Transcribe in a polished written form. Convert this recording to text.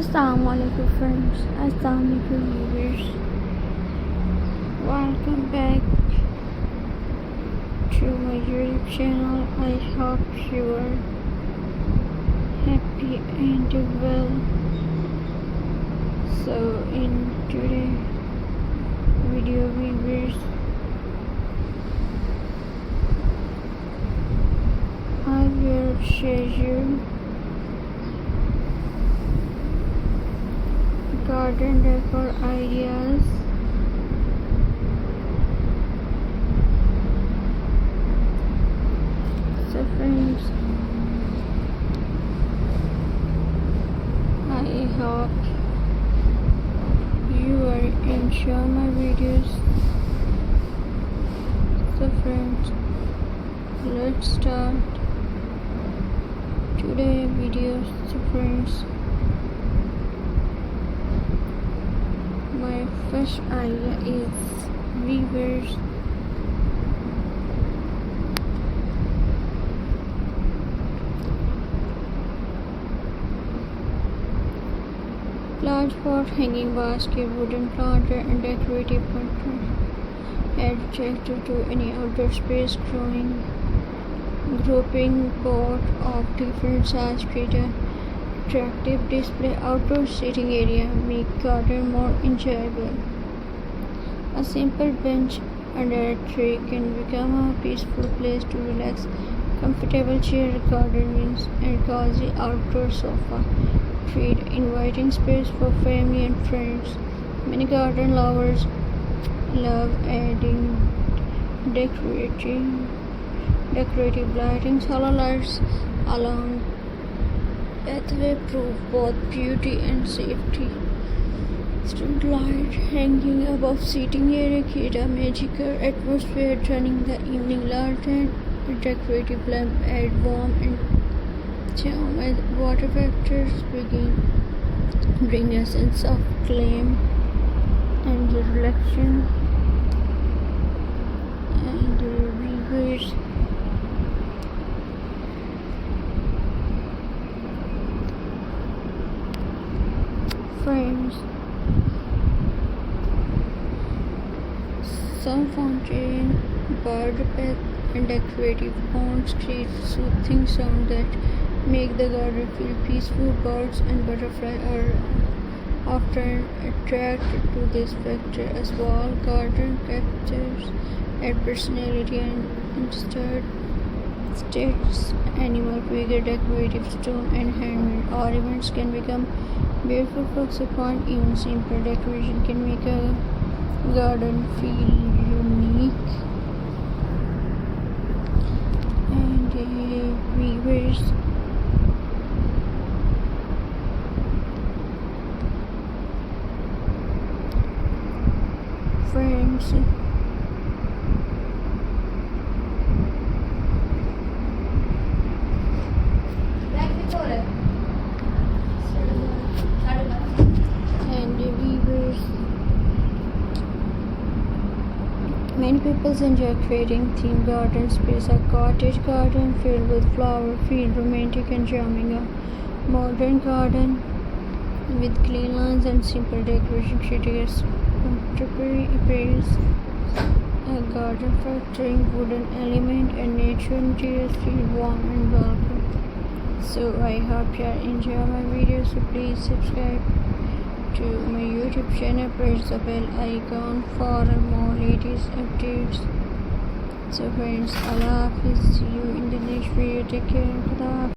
Assalamualaikum friends, Assalamualaikum viewers. Welcome back to my YouTube channel. I hope you are happy and well. So in today's video viewers, I will share you garden decor ideas. So friends, I hope you are enjoying my videos. So friends, let's start today's video. So friends, my first idea is reverse large pot, hanging basket, wooden planter and decorative planter. Add attractive to any outdoor space. Grouping pot of different size create a attractive display. Outdoor seating area make garden more enjoyable. A simple bench under a tree can become a peaceful place to relax. Comfortable chair, garden wings, and cozy outdoor sofa create inviting space for family and friends. Many garden lovers love adding decorative lighting. Solar lights along pathway prove both beauty and safety. String light hanging above seating area create a magical atmosphere. Turning the evening lantern, a decorative lamp add warmth and charm as water factors bring a sense of calm and relaxation and reverse. Friends, some fountain, bird bath, and decorative ponds create soothing sound that make the garden feel peaceful. Birds and butterflies are often attracted to this factor as well. Garden captures add personality and states animal figure, decorative stone and handmade ornaments can become beautiful focal point. Even simple decoration can make a garden feel unique and viewers. Friends, and viewers, many people enjoy creating themed garden space. A cottage garden filled with flowers feel romantic and charming. A modern garden with clean lines and simple decoration creates contemporary appearance. A garden featuring wooden element and natural materials feel warm and welcome. So I hope you enjoy my videos. So please subscribe to my YouTube channel, press the bell icon for more latest updates. So friends, Allah Hafiz, see you in the next video. Take care. Khuda Hafiz.